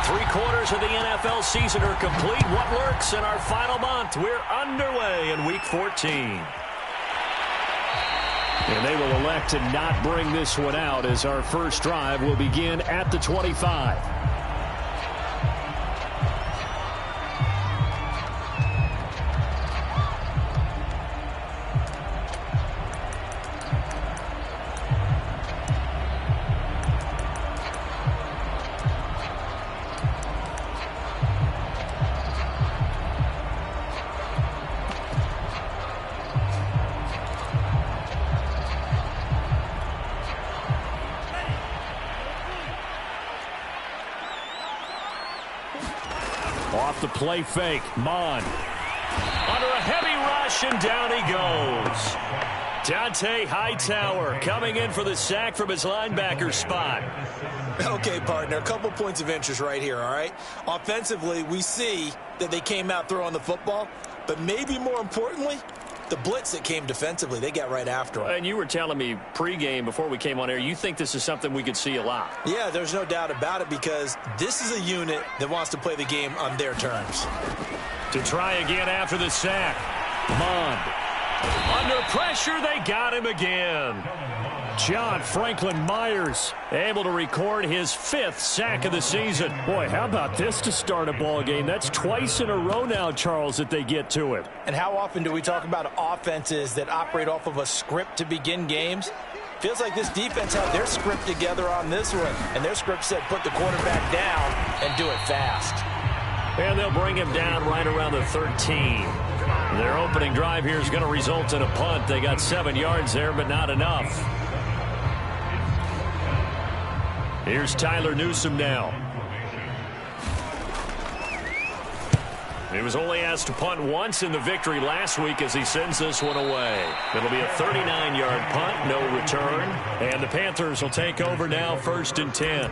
Three-quarters of the NFL season are complete. What lurks in our final month? We're underway in Week 14. And they will elect to not bring this one out as our first drive will begin at the 25. Off the play fake, Mond. Under a heavy rush, and down he goes. Dont'a Hightower coming in for the sack from his linebacker spot. Okay, partner, a couple points of interest right here, all right? Offensively, we see that they came out throwing the football, but maybe more importantly, the blitz that came defensively, they got right after him. And you were telling me pregame before we came on air, you think this is something we could see a lot. Yeah, there's no doubt about it because this is a unit that wants to play the game on their terms. To try again after the sack. Mond. Under pressure, they got him again. John Franklin Myers able to record his 5th sack of the season. Boy, how about this to start a ball game? That's twice in a row now, Charles, that they get to it. And how often do we talk about offenses that operate off of a script to begin games? Feels like this defense had their script together on this one, and their script said put the quarterback down and do it fast. And they'll bring him down right around the 13. Their opening drive here is going to result in a punt. They got 7 yards there, but not enough. Here's Tyler Newsome now. He was only asked to punt once in the victory last week as he sends this one away. It'll be a 39-yard punt, no return. And the Panthers will take over now, 1st and 10.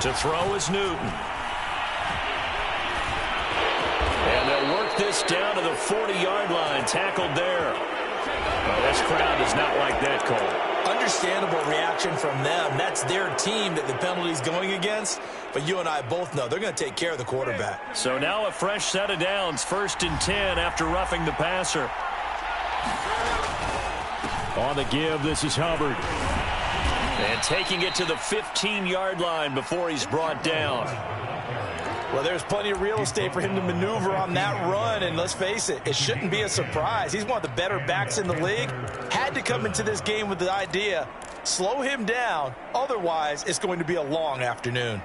To throw is Newton. And they'll work this down to the 40-yard line. Tackled there. Well, this crowd does not like that call. Understandable reaction from them. That's their team that the penalty's going against. But you and I both know they're going to take care of the quarterback. So now a fresh set of downs. 1st and 10 after roughing the passer. On the give, this is Hubbard. And taking it to the 15-yard line before he's brought down. Well, there's plenty of real estate for him to maneuver on that run. And let's face it, it shouldn't be a surprise. He's one of the better backs in the league. Had to come into this game with the idea, slow him down. Otherwise, it's going to be a long afternoon.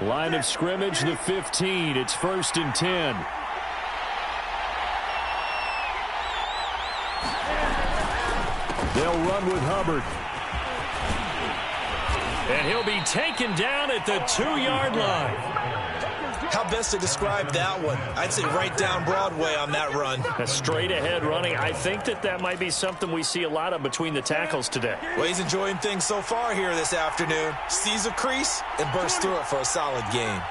Line of scrimmage, the 15. It's 1st and 10. They'll run with Hubbard. And he'll be taken down at the 2-yard line. How best to describe that one? I'd say right down Broadway on that run. A straight-ahead running. I think that might be something we see a lot of between the tackles today. Well, he's enjoying things so far here this afternoon. Sees a crease and bursts through it for a solid gain.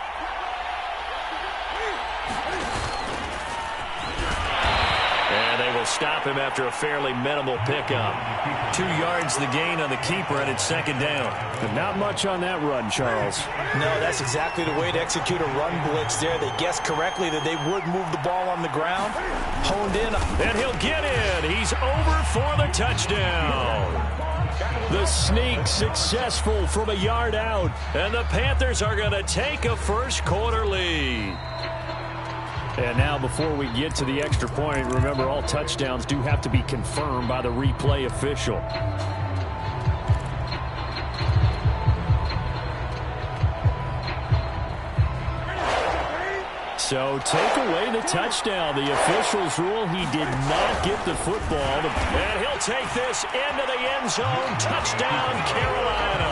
And they will stop him after a fairly minimal pickup. 2 yards the gain on the keeper, and it's 2nd down. But not much on that run, Charles. No, that's exactly the way to execute a run blitz there. They guessed correctly that they would move the ball on the ground. Honed in. And he'll get in. He's over for the touchdown. The sneak successful from a yard out. And the Panthers are going to take a first-quarter lead. And now before we get to the extra point, remember all touchdowns do have to be confirmed by the replay official. So take away the touchdown. The officials rule he did not get the football. And he'll take this into the end zone. Touchdown, Carolina.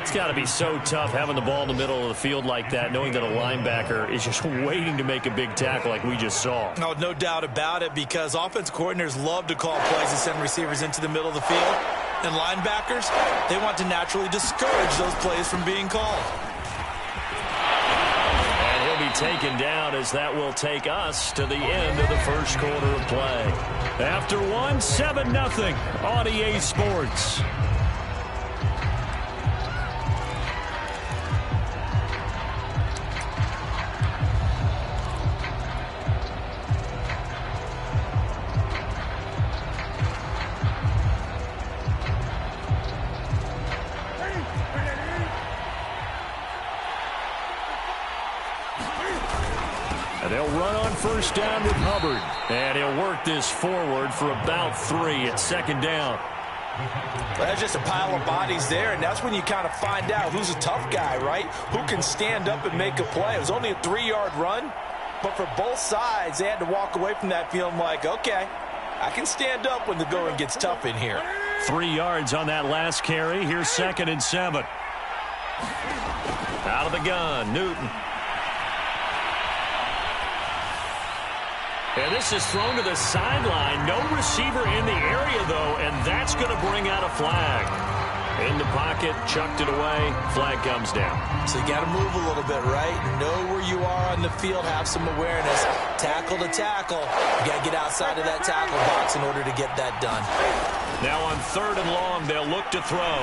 It's got to be so tough having the ball in the middle of the field like that, knowing that a linebacker is just waiting to make a big tackle like we just saw. No doubt about it, because offensive coordinators love to call plays and send receivers into the middle of the field. And linebackers, they want to naturally discourage those plays from being called. And he'll be taken down, as that will take us to the end of the first quarter of play. After one, 7-0 on EA Sports. They'll run on first down with Hubbard. And he'll work this forward for about 3 at second down. That's just a pile of bodies there, and that's when you kind of find out who's a tough guy, right? Who can stand up and make a play. It was only a 3-yard run, but for both sides, they had to walk away from that feeling like, okay, I can stand up when the going gets tough in here. 3 yards on that last carry. Here's 2nd and 7. Out of the gun, Newton. And this is thrown to the sideline. No receiver in the area, though, and that's going to bring out a flag. In the pocket, chucked it away. Flag comes down. So you got to move a little bit, right? Know where you are on the field. Have some awareness. Tackle to tackle. You got to get outside of that tackle box in order to get that done. Now on 3rd and long, they'll look to throw.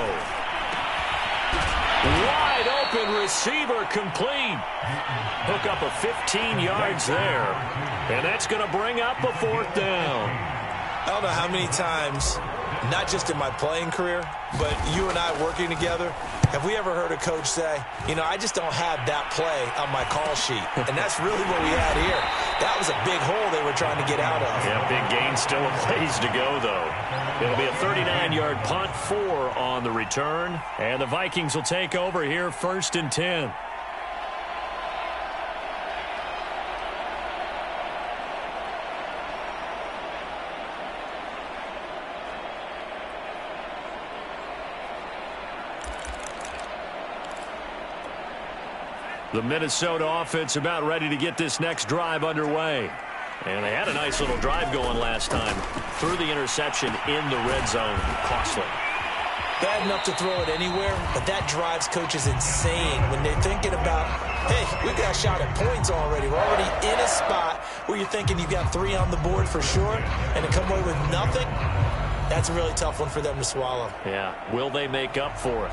Wide open receiver, complete. Hook up a 15 yards there. And that's going to bring up a 4th down. I don't know how many times, not just in my playing career, but you and I working together, have we ever heard a coach say, you know, I just don't have that play on my call sheet. And that's really what we had here. That was a big hole they were trying to get out of. Yeah, big gain, still a ways to go, though. It'll be a 39-yard punt, 4 on the return. And the Vikings will take over here, 1st and 10. The Minnesota offense about ready to get this next drive underway. And they had a nice little drive going last time. Threw the interception in the red zone. Costly. Bad enough to throw it anywhere, but that drives coaches insane when they're thinking about, hey, we've got a shot at points already. We're already in a spot where you're thinking you've got 3 on the board for sure, and to come away with nothing, that's a really tough one for them to swallow. Yeah. Will they make up for it?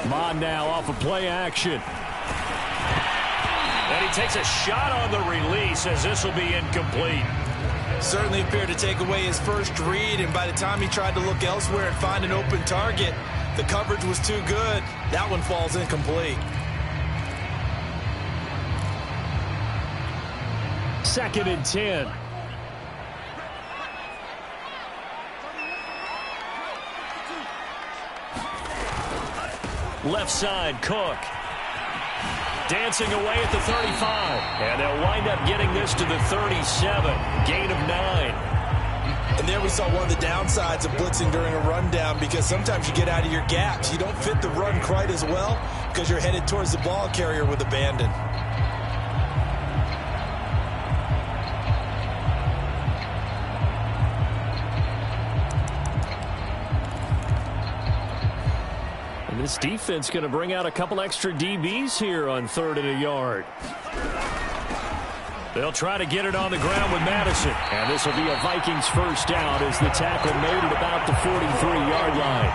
Mon now off of play action. And he takes a shot on the release, as this will be incomplete. Certainly appeared to take away his first read, and by the time he tried to look elsewhere and find an open target, the coverage was too good. That one falls incomplete. 2nd and 10. Left side, Cook. Dancing away at the 35. And they'll wind up getting this to the 37. Gain of 9. And there we saw one of the downsides of blitzing during a rundown, because sometimes you get out of your gaps. You don't fit the run quite as well because you're headed towards the ball carrier with abandon. This defense going to bring out a couple extra DBs here on 3rd and a yard. They'll try to get it on the ground with Madison. And this will be a Vikings first down as the tackle made at about the 43-yard line.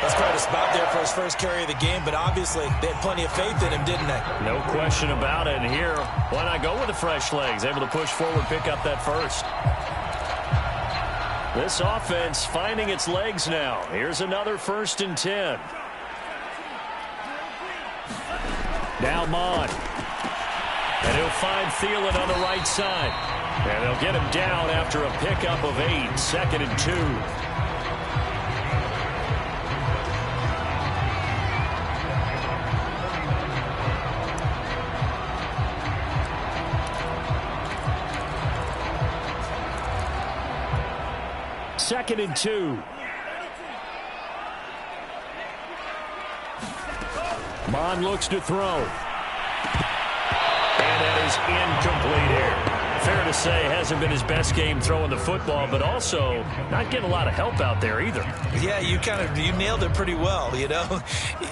That's quite a spot there for his first carry of the game, but obviously they had plenty of faith in him, didn't they? No question about it. And here, why not go with the fresh legs? Able to push forward, pick up that first. This offense finding its legs now. Here's another 1st and 10. Now Mon. And he'll find Thielen on the right side. And they'll get him down after a pickup of 8. 2nd and 2. 2nd and 2. Mond looks to throw. And that is incomplete here. Fair to say, hasn't been his best game throwing the football, but also not getting a lot of help out there either. Yeah, you nailed it pretty well, you know.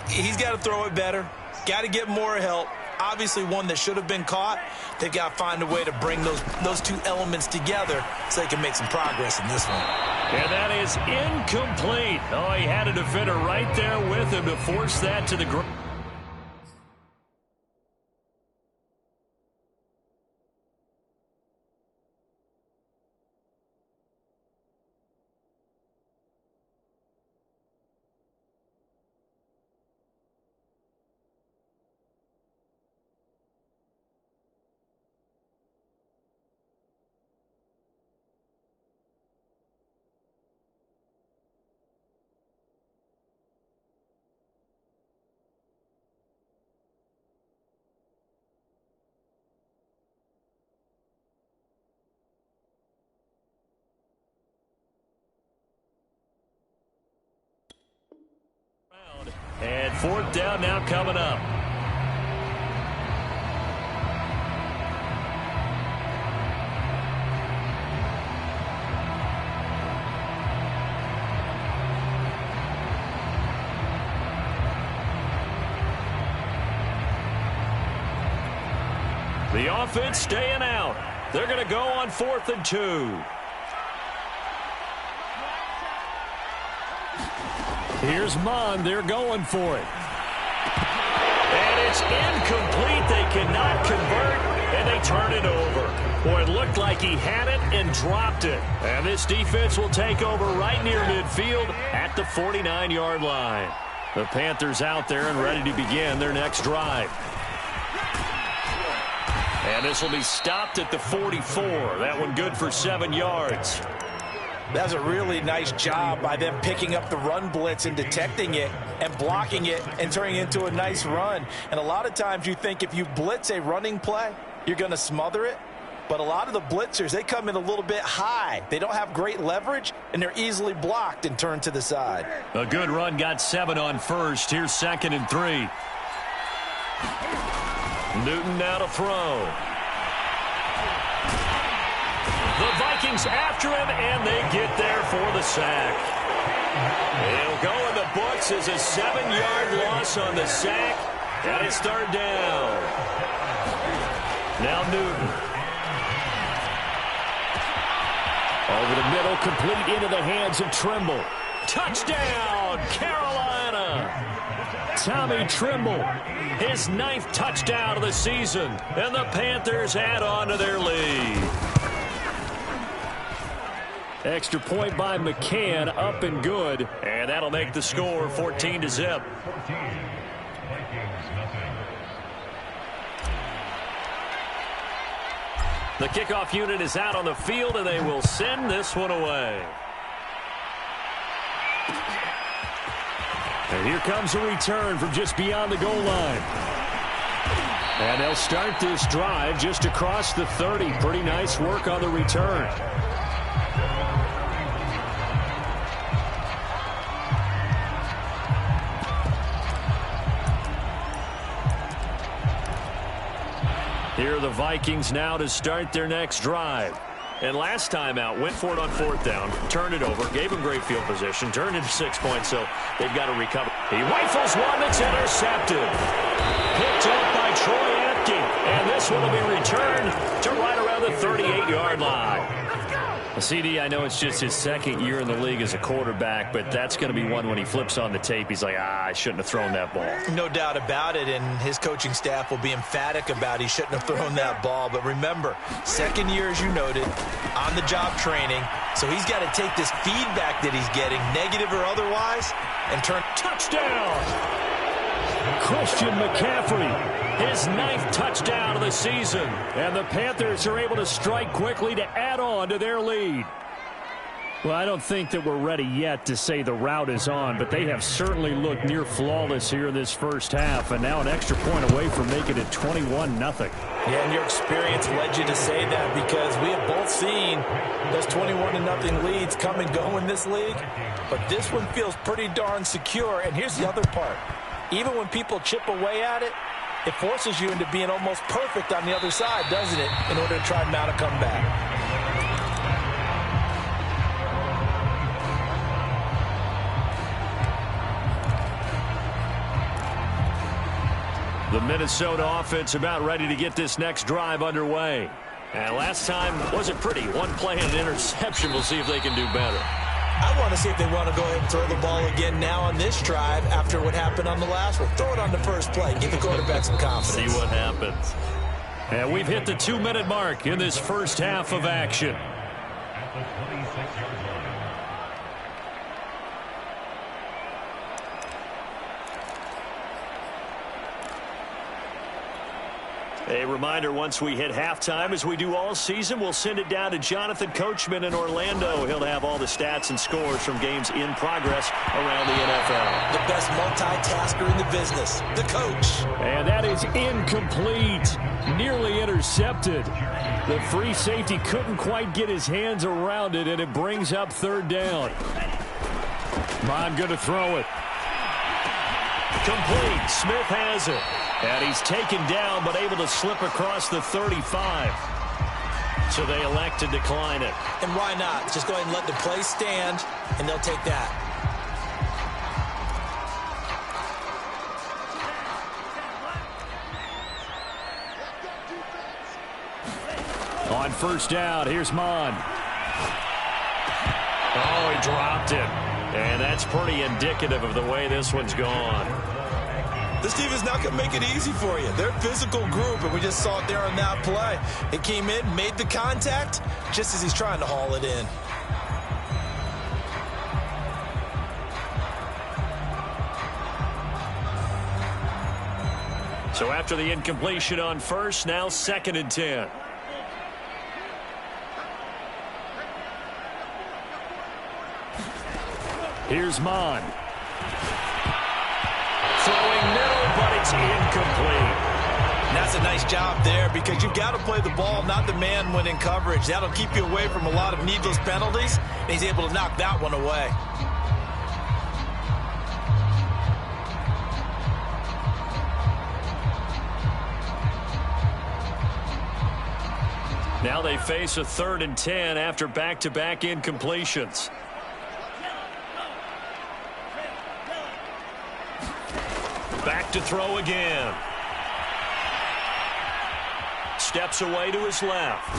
He's got to throw it better. Got to get more help. Obviously one that should have been caught. They've got to find a way to bring those two elements together so they can make some progress in this one. And that is incomplete. Oh, he had a defender right there with him to force that to the ground. And 4th down now coming up. The offense staying out. They're going to go on 4th and 2. Here's Mond. They're going for it. And it's incomplete. They cannot convert, and they turn it over. Boy, it looked like he had it and dropped it. And this defense will take over right near midfield at the 49-yard line. The Panthers out there and ready to begin their next drive. And this will be stopped at the 44. That one good for 7 yards. That's a really nice job by them picking up the run blitz and detecting it and blocking it and turning it into a nice run. And a lot of times you think if you blitz a running play, you're going to smother it. But a lot of the blitzers, they come in a little bit high. They don't have great leverage, and they're easily blocked and turned to the side. A good run, got 7 on first. Here's 2nd and 3. Newton now to throw. The Vikings after him, and they get there for the sack. It'll go in the books as a 7-yard loss on the sack, and it's 3rd down. Now Newton. Over the middle, complete into the hands of Trimble. Touchdown, Carolina! Tommy Trimble, his 9th touchdown of the season, and the Panthers add on to their lead. Extra point by McCann, up and good, and that'll make the score 14-0. The kickoff unit is out on the field, and they will send this one away. And here comes a return from just beyond the goal line. And they'll start this drive just across the 30. Pretty nice work on the return. Here are the Vikings now to start their next drive. And last time out, went for it on 4th down, turned it over, gave him great field position, turned into 6 points, so they've got to recover. He rifles one that's intercepted. Picked up by Troy Apke, and this one will be returned to right around the 38-yard line. CD, I know it's just his 2nd year in the league as a quarterback, but that's going to be one when he flips on the tape. He's like, I shouldn't have thrown that ball. No doubt about it, and his coaching staff will be emphatic about he shouldn't have thrown that ball. But remember, 2nd year, as you noted, on-the-job training, so he's got to take this feedback that he's getting, negative or otherwise, and turn. Touchdown! Christian McCaffrey, his 9th touchdown of the season. And the Panthers are able to strike quickly to add on to their lead. Well, I don't think that we're ready yet to say the route is on, but they have certainly looked near flawless here in this first half, and now an extra point away from making it 21-0. Yeah, and your experience led you to say that, because we have both seen those 21-0 leads come and go in this league, but this one feels pretty darn secure. And here's the other part. Even when people chip away at it, it forces you into being almost perfect on the other side, doesn't it, in order to try and mount a comeback. The Minnesota offense about ready to get this next drive underway. And last time wasn't pretty. One play and an interception. We'll see if they can do better. I want to see if they want to go ahead and throw the ball again now on this drive after what happened on the last one. Throw it on the first play. Give the quarterback some confidence. See what happens. And we've hit the 2-minute mark in this first half of action. A reminder, once we hit halftime, as we do all season, we'll send it down to Jonathan Coachman in Orlando. He'll have all the stats and scores from games in progress around the NFL. The best multitasker in the business, the coach. And that is incomplete. Nearly intercepted. The free safety couldn't quite get his hands around it, and it brings up third down. Mond going to throw it. Complete. Smith has it. And he's taken down, but able to slip across the 35. So they elect to decline it. And why not? Just go ahead and let the play stand, and they'll take that. On first down, here's Mond. Oh, he dropped it. And that's pretty indicative of the way this one's gone. This team is not going to make it easy for you. They're a physical group, and we just saw it there on that play. It came in, made the contact, just as he's trying to haul it in. So after the incompletion on first, now 2nd and 10. Here's Mond. Throwing middle, but it's incomplete. And that's a nice job there, because you've got to play the ball, not the man when in coverage. That'll keep you away from a lot of needless penalties, and he's able to knock that one away. Now they face a 3rd and 10 after back-to-back incompletions. Back to throw again. Steps away to his left.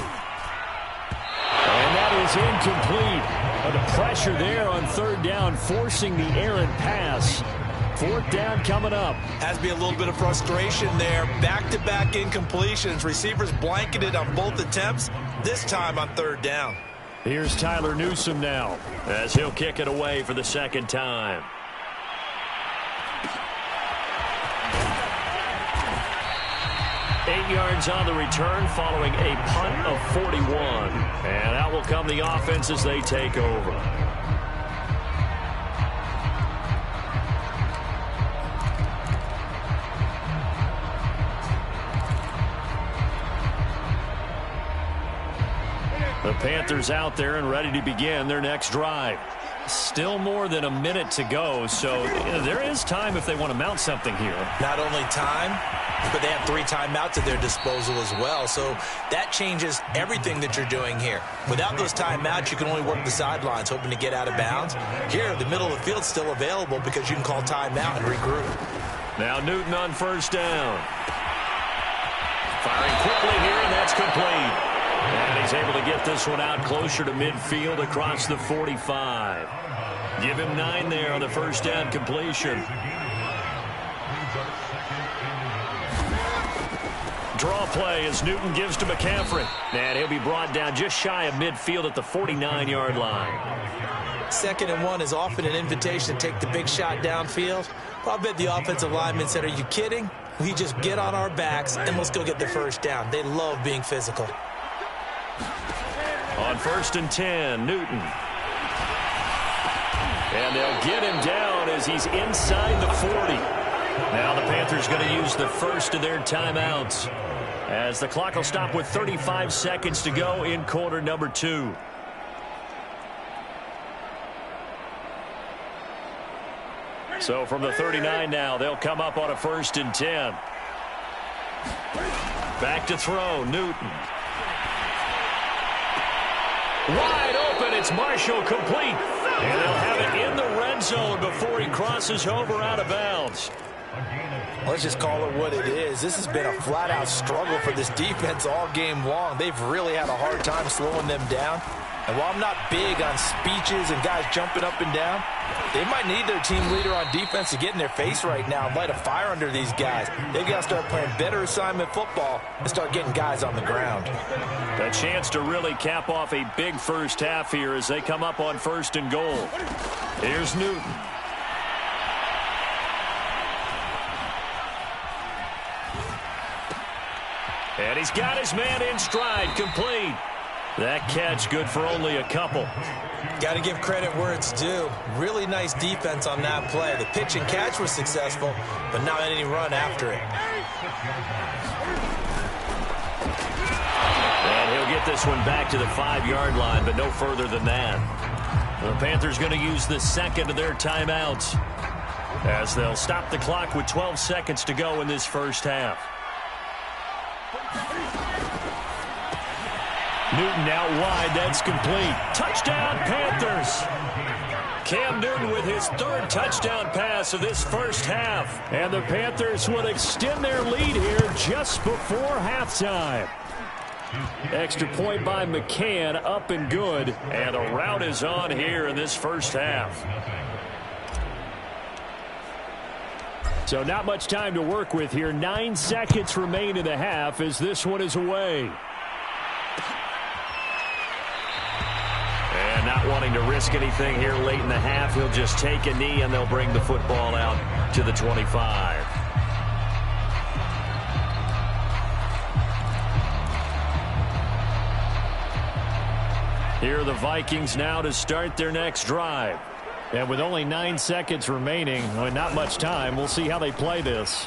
And that is incomplete. But the pressure there on 3rd down, forcing the errant pass. 4th down coming up. Has to be a little bit of frustration there. Back-to-back incompletions. Receivers blanketed on both attempts, this time on 3rd down. Here's Tyler Newsome now, as he'll kick it away for the 2nd time. Eight yards on the return following a punt of 41. And out will come the offense as they take over. The Panthers out there and ready to begin their next drive. Still more than a minute to go, so there is time if they want to mount something here. Not only time, but they have 3 timeouts at their disposal as well, so that changes everything that you're doing here. Without those timeouts, you can only work the sidelines, hoping to get out of bounds. Here, the middle of the field's still available because you can call timeout and regroup. Now Newton on first down. Firing quickly here, and that's complete. And he's able to get this one out closer to midfield across the 45. Give him 9 there on the first down completion. Draw play as Newton gives to McCaffrey. And he'll be brought down just shy of midfield at the 49-yard line. 2nd and 1 is often an invitation to take the big shot downfield. Well, I bet the offensive lineman said, are you kidding? We just get on our backs and let's go get the first down. They love being physical. On 1st and 10, Newton. And they'll get him down as he's inside the 40. Now the Panthers going to use the first of their timeouts, as the clock will stop with 35 seconds to go in quarter number 2. So from the 39 now, they'll come up on a 1st and 10. Back to throw, Newton. Wide open, it's Marshall, complete. And they'll have it in the red zone before he crosses over out of bounds. Let's just call it what it is. This has been a flat-out struggle for this defense all game long. They've really had a hard time slowing them down. And while I'm not big on speeches and guys jumping up and down, they might need their team leader on defense to get in their face right now and light a fire under these guys. They've got to start playing better assignment football and start getting guys on the ground. A chance to really cap off a big first half here as they come up on 1st and goal. Here's Newton. And he's got his man in stride, complete. That catch good for only a couple. Got to give credit where it's due. Really nice defense on that play. The pitch and catch was successful, but not any run after it. And he'll get this one back to the 5-yard line, but no further than that. The Panthers going to use the second of their timeouts, as they'll stop the clock with 12 seconds to go in this first half. Newton out wide, that's complete. Touchdown, Panthers! Cam Newton with his 3rd touchdown pass of this first half. And the Panthers will extend their lead here just before halftime. Extra point by McCann, up and good. And a rout is on here in this first half. So not much time to work with here. 9 seconds remain in the half as this one is away. And not wanting to risk anything here late in the half, he'll just take a knee and they'll bring the football out to the 25. Here are the Vikings now to start their next drive. And with only 9 seconds remaining, not much time, we'll see how they play this.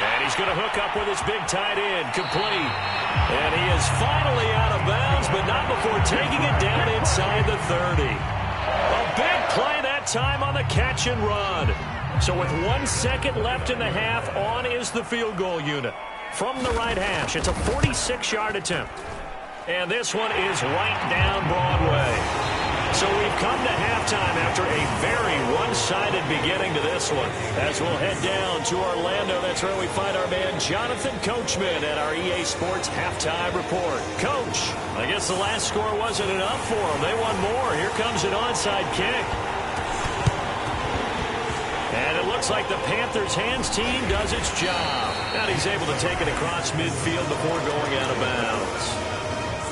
And he's going to hook up with his big tight end, complete. And he is finally out of bounds, but not before taking it down inside the 30. A big play that time on the catch and run. So with 1 second left in the half, on is the field goal unit. From the right hash, it's a 46-yard attempt. And this one is right down Broadway. So we've come to halftime after a very one-sided beginning to this one. As we'll head down to Orlando, that's where we find our man Jonathan Coachman at our EA Sports Halftime Report. Coach, I guess the last score wasn't enough for them. They won more. Here comes an onside kick. And it looks like the Panthers' hands team does its job. And he's able to take it across midfield before going out of bounds.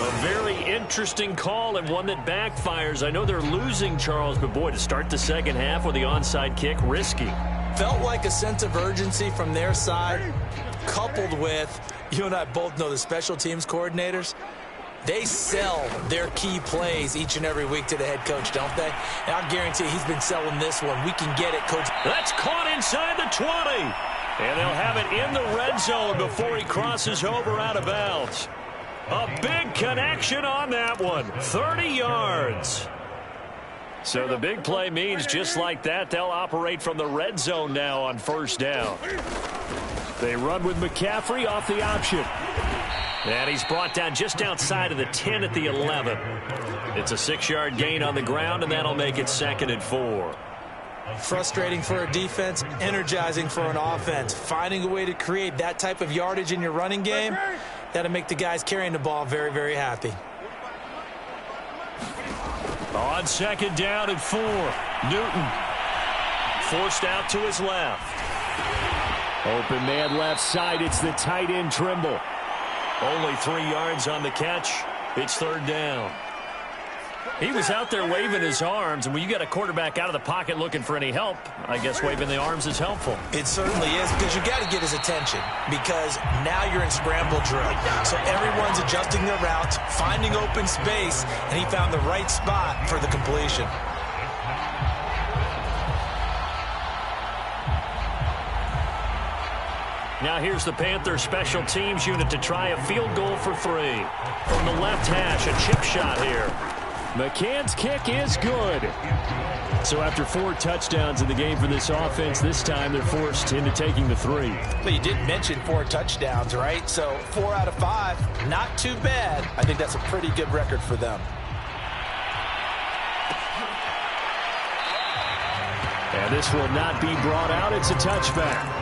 A very interesting call and one that backfires. I know they're losing, Charles, but boy, to start the second half with the onside kick, risky. Felt like a sense of urgency from their side, coupled with, you and I both know the special teams coordinators, they sell their key plays each and every week to the head coach, don't they? And I guarantee he's been selling this one. We can get it, Coach. That's caught inside the 20. And they'll have it in the red zone before he crosses over out of bounds. A big connection on that one. 30 yards. So the big play means just like that, they'll operate from the red zone now on 1st down. They run with McCaffrey off the option. And he's brought down just outside of the 10 at the 11. It's a 6-yard gain on the ground, and that'll make it 2nd and 4. Frustrating for a defense, energizing for an offense. Finding a way to create that type of yardage in your running game, that'll make the guys carrying the ball very, very happy. On 2nd down and 4, Newton forced out to his left. Open man left side, it's the tight end Trimble. Only 3 yards on the catch. It's 3rd down. He was out there waving his arms, and when you got a quarterback out of the pocket looking for any help, I guess waving the arms is helpful. It certainly is, because you got to get his attention, because now you're in scramble drill. So everyone's adjusting their routes, finding open space, and he found the right spot for the completion. Now here's the Panthers special teams unit to try a field goal for 3. From the left hash, a chip shot here. McCann's kick is good. So after 4 touchdowns in the game for this offense, this time they're forced into taking the 3. But you did mention 4 touchdowns, right? So 4 out of 5, not too bad. I think that's a pretty good record for them. And this will not be brought out. It's a touchback.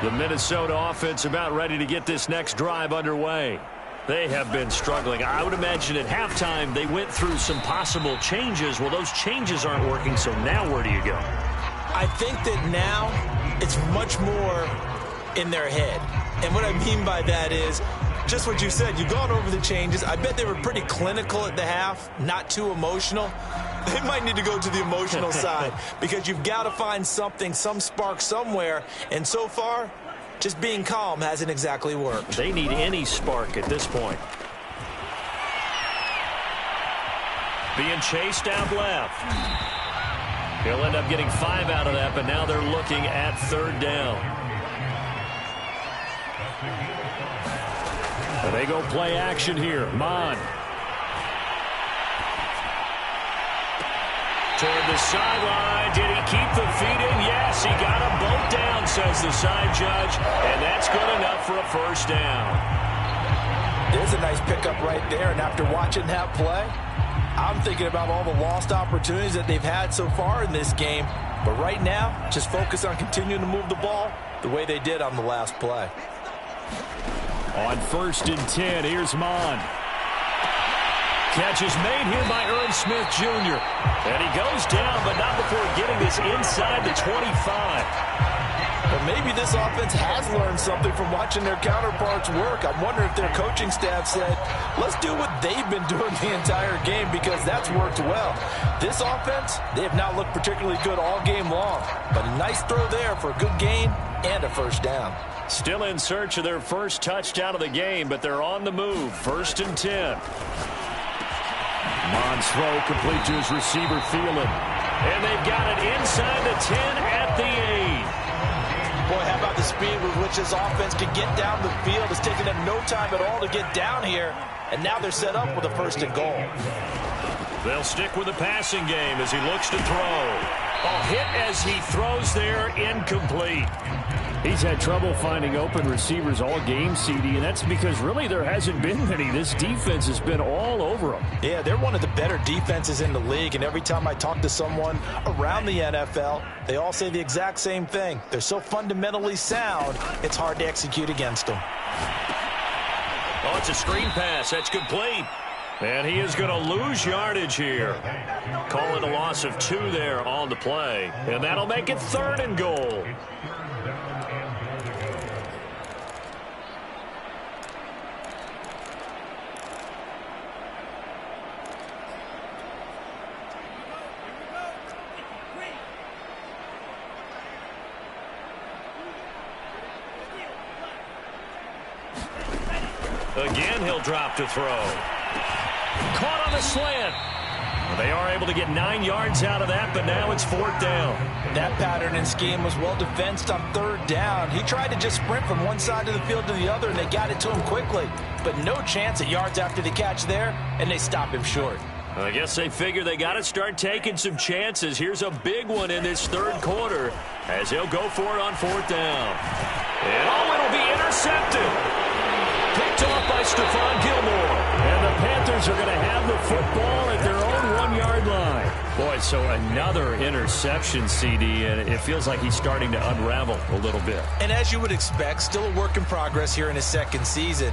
The Minnesota offense about ready to get this next drive underway. They have been struggling. I would imagine at halftime they went through some possible changes. Well, those changes aren't working, so now where do you go? I think that now it's much more in their head. And what I mean by that is just what you said. You've gone over the changes. I bet they were pretty clinical at the half, not too emotional. They might need to go to the emotional side, because you've got to find something, some spark somewhere. And so far, just being calm hasn't exactly worked. They need any spark at this point. Being chased out left. He'll end up getting 5 out of that, but now they're looking at 3rd down. And they go play action here. Mon. Toward the sideline. Did he keep the feet in? Yes, he got them both down, says the side judge. And that's good enough for a 1st down. There's a nice pickup right there. And after watching that play, I'm thinking about all the lost opportunities that they've had so far in this game. But right now, just focus on continuing to move the ball the way they did on the last play. On 1st and 10, here's Mon. Catch is made here by Irv Smith Jr. And he goes down, but not before getting this inside the 25. But maybe this offense has learned something from watching their counterparts work. I wonder if their coaching staff said, let's do what they've been doing the entire game, because that's worked well. This offense, they have not looked particularly good all game long. But a nice throw there for a good gain and a 1st down. Still in search of their 1st touchdown of the game, but they're on the move. 1st and 10. Mon's throw complete to his receiver, Thielen. And they've got it inside the 10 at the 8. Boy, how about the speed with which this offense can get down the field? It's taken them no time at all to get down here. And now they're set up with a 1st and goal. They'll stick with the passing game as he looks to throw. A hit as he throws there, incomplete. He's had trouble finding open receivers all game, CD, and that's because really there hasn't been many. This defense has been all over them. Yeah, they're one of the better defenses in the league, and every time I talk to someone around the NFL, they all say the exact same thing. They're so fundamentally sound, it's hard to execute against them. Oh, it's a screen pass. That's complete. And he is going to lose yardage here. Calling a loss of 2 there on the play. And that'll make it 3rd and goal. Again, he'll drop to throw. Caught on the slant. They are able to get 9 yards out of that, but now it's 4th down. That pattern and scheme was well defensed on 3rd down. He tried to just sprint from one side of the field to the other, and they got it to him quickly. But no chance at yards after the catch there, and they stop him short. I guess they figure they got to start taking some chances. Here's a big one in this 3rd quarter as he'll go for it on 4th down. And it'll be intercepted. Picked off by Stephon Gilmore. And the Panthers are going to have the football at their own 1-yard line. Boy, so another interception, CD, and it feels like he's starting to unravel a little bit. And as you would expect, still a work in progress here in his 2nd season.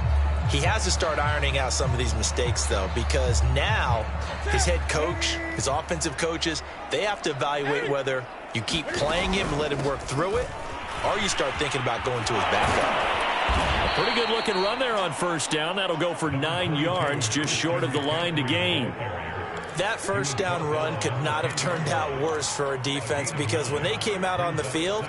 He has to start ironing out some of these mistakes, though, because now his head coach, his offensive coaches, They have to evaluate whether you keep playing him and let him work through it, or you start thinking about going to his backup. A pretty good looking run there on first down. That'll go for 9 yards, just short of the line to gain. That first down run could not have turned out worse for our defense, because when they came out on the field,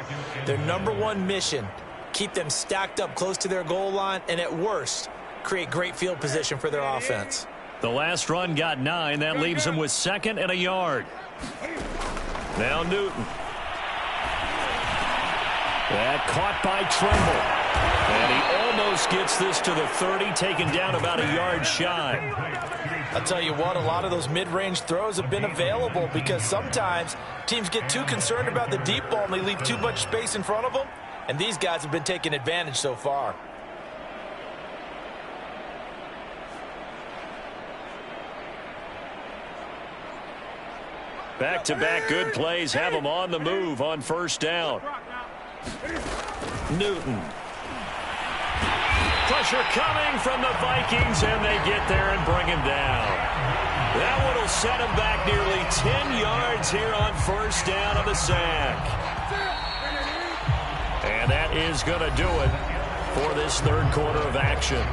their #1 mission, keep them stacked up close to their goal line, and at worst, create great field position for their offense. The last run got 9. That leaves them with 2nd and a yard. Now Newton. That caught by Tremble. And he almost gets this to the 30, taken down about a yard shy. I'll tell you what, a lot of those mid-range throws have been available because sometimes teams get too concerned about the deep ball and they leave too much space in front of them. And these guys have been taking advantage so far. Back-to-back good plays have them on the move on first down. Newton. Pressure coming from the Vikings, and they get there and bring him down. That one will set him back nearly 10 yards here on first down on the sack. And that is going to do it for this third quarter of action.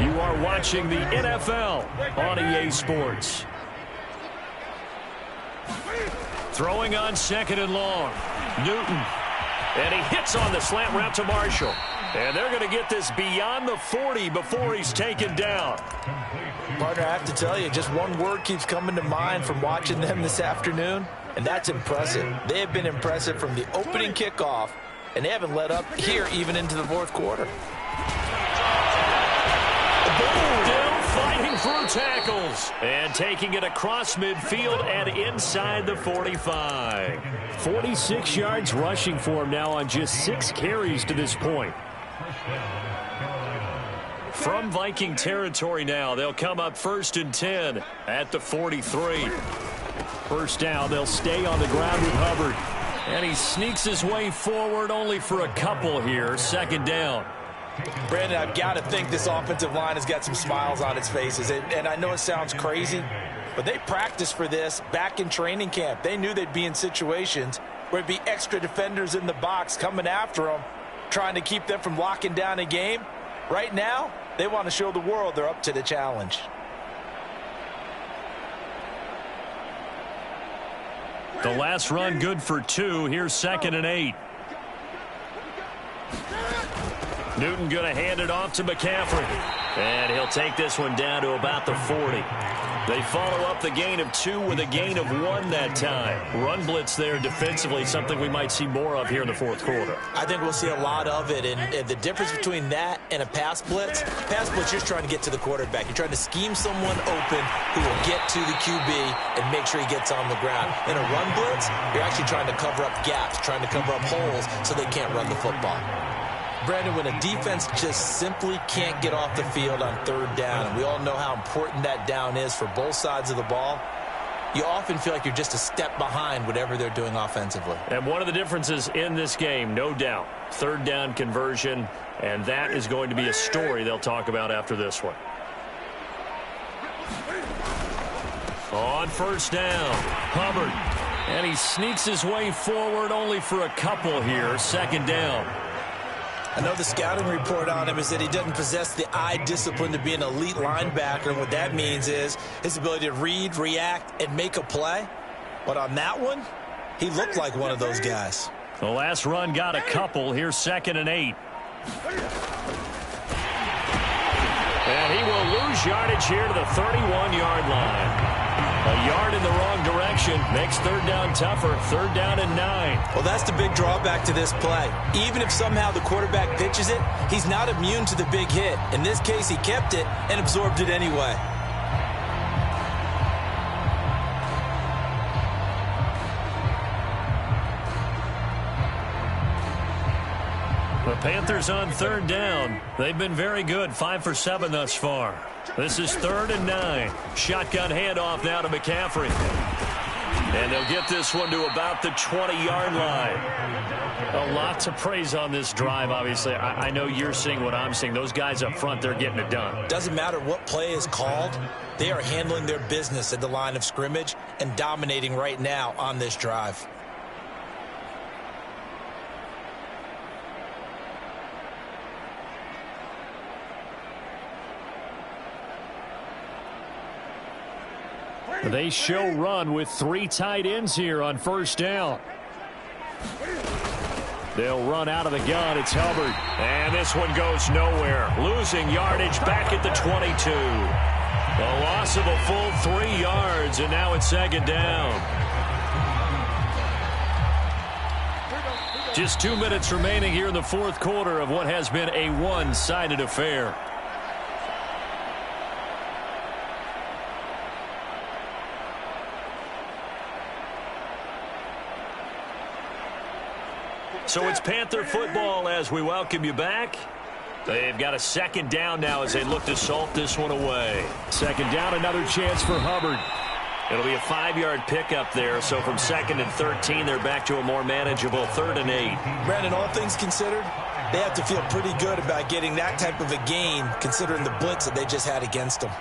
You are watching the NFL on EA Sports. Throwing on 2nd and long. Newton. And he hits on the slant route to Marshall. And they're going to get this beyond the 40 before he's taken down. Partner, I have to tell you, just one word keeps coming to mind from watching them this afternoon, and that's impressive. They have been impressive from the opening kickoff, and they haven't let up here even into the fourth quarter. Still fighting through tackles and taking it across midfield and inside the 45. 46 yards rushing for him now on just 6 carries to this point. From Viking territory now, they'll come up 1st and 10 at the 43. First down, they'll stay on the ground with Hubbard. And he sneaks his way forward only for a couple here. 2nd down. Brandon, I've got to think this offensive line has got some smiles on its faces. And I know it sounds crazy, but they practiced for this back in training camp. They knew they'd be in situations where it'd be extra defenders in the box coming after them, trying to keep them from locking down a game. Right now, they want to show the world they're up to the challenge. The last run good for 2. Here's 2nd and 8. Newton going to hand it off to McCaffrey. And he'll take this one down to about the 40. They follow up the gain of 2 with a gain of 1 that time. Run blitz there defensively, something we might see more of here in the fourth quarter. I think we'll see a lot of it, and the difference between that and a pass blitz, you're just trying to get to the quarterback. You're trying to scheme someone open who will get to the QB and make sure he gets on the ground. In a run blitz, you're actually trying to cover up gaps, trying to cover up holes so they can't run the football. Brandon, when a defense just simply can't get off the field on 3rd down, and we all know how important that down is for both sides of the ball, you often feel like you're just a step behind whatever they're doing offensively. And one of the differences in this game, no doubt, 3rd down conversion, and that is going to be a story they'll talk about after this one. On first down, Hubbard, and he sneaks his way forward only for a couple here, 2nd down. I know the scouting report on him is that he doesn't possess the eye discipline to be an elite linebacker. And what that means is his ability to read, react, and make a play. But on that one, he looked like one of those guys. The last run got a couple. Here's 2nd and 8. And he will lose yardage here to the 31-yard line. A yard in the wrong direction makes 3rd down tougher. 3rd down and 9. Well, that's the big drawback to this play. Even if somehow the quarterback pitches it, he's not immune to the big hit. In this case, he kept it and absorbed it anyway. The Panthers on 3rd down. They've been very good, 5 for 7 thus far. This is 3rd and 9. Shotgun handoff now to McCaffrey. And they'll get this one to about the 20-yard line. A lot to praise on this drive, obviously. I know you're seeing what I'm seeing. Those guys up front, they're getting it done. Doesn't matter what play is called. They are handling their business at the line of scrimmage and dominating right now on this drive. They show run with 3 tight ends here on first down. They'll run out of the gun. It's Hubbard. And this one goes nowhere. Losing yardage back at the 22. A loss of a full 3 yards, and now it's second down. Just 2 minutes remaining here in the fourth quarter of what has been a one-sided affair. So it's Panther football as we welcome you back. They've got a second down now as they look to salt this one away. Second down, another chance for Hubbard. It'll be a 5-yard pickup there. So from 2nd and 13, they're back to a more manageable 3rd and 8. Brandon, all things considered, they have to feel pretty good about getting that type of a gain considering the blitz that they just had against them.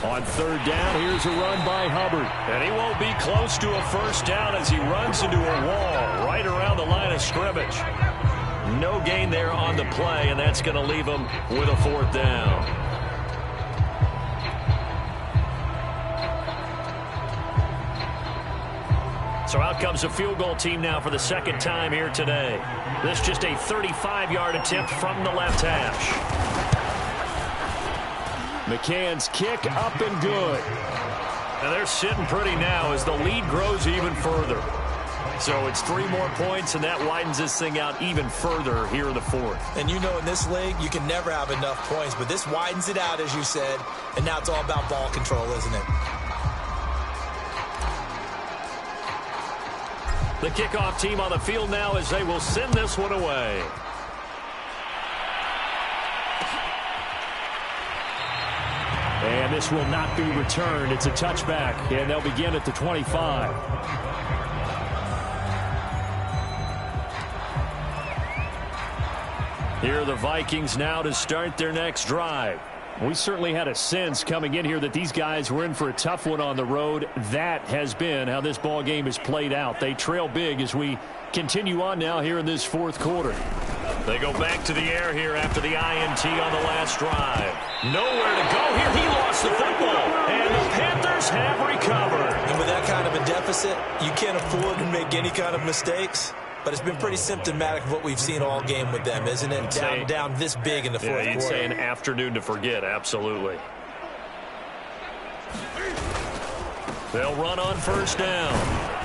On 3rd down, here's a run by Hubbard. And he won't be close to a first down as he runs into a wall right around the line of scrimmage. No gain there on the play, and that's going to leave him with a 4th down. So out comes a field goal team now for the second time here today. This just a 35-yard attempt from the left hash. McCann's kick up and good. And they're sitting pretty now as the lead grows even further. So it's 3 more points, and that widens this thing out even further here in the fourth. And you know in this league, you can never have enough points, but this widens it out, as you said, and now it's all about ball control, isn't it? The kickoff team on the field now as they will send this one away. And this will not be returned. It's a touchback, and they'll begin at the 25. Here are the Vikings now to start their next drive. We certainly had a sense coming in here that these guys were in for a tough one on the road. That has been how this ball game has played out. They trail big as we continue on now here in this fourth quarter. They go back to the air here after the INT on the last drive. Nowhere to go here. He lost the football, and the Panthers have recovered. And with that kind of a deficit, you can't afford to make any kind of mistakes. But it's been pretty symptomatic of what we've seen all game with them, isn't it? Down this big in the fourth quarter. You'd say an afternoon to forget, absolutely. They'll run on first down.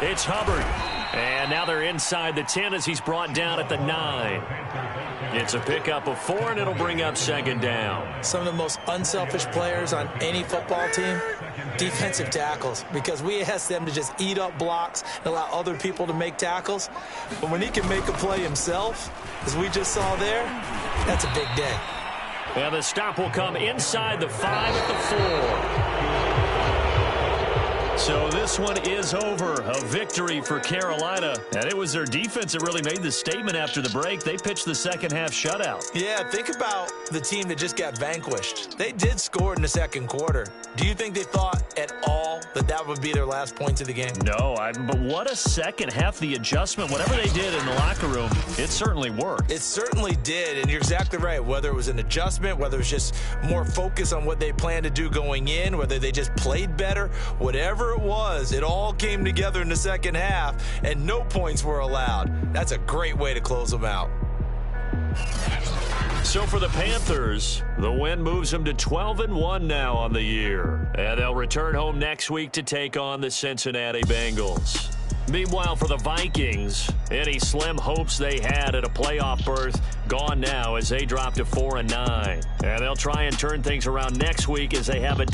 It's Hubbard. And now they're inside the 10 as he's brought down at the 9. It's a pickup of 4, and it'll bring up second down. Some of the most unselfish players on any football team, defensive tackles, because we ask them to just eat up blocks and allow other people to make tackles. But when he can make a play himself, as we just saw there, that's a big day. And the stop will come inside the 5 at the 4. So this one is over. A victory for Carolina. And it was their defense that really made the statement after the break. They pitched the second half shutout. Yeah, think about the team that just got vanquished. They did score in the second quarter. Do you think they thought at all that that would be their last points of the game? No, but what a second half. The adjustment, whatever they did in the locker room, it certainly worked. It certainly did, and you're exactly right. Whether it was an adjustment, whether it was just more focus on what they planned to do going in, whether they just played better, whatever it was, it all came together in the second half, and no points were allowed. That's a great way to close them out. So for the Panthers, the win moves them to 12-1 now on the year. And they'll return home next week to take on the Cincinnati Bengals. Meanwhile, for the Vikings, any slim hopes they had at a playoff berth gone now as they drop to 4-9. And they'll try and turn things around next week as they have a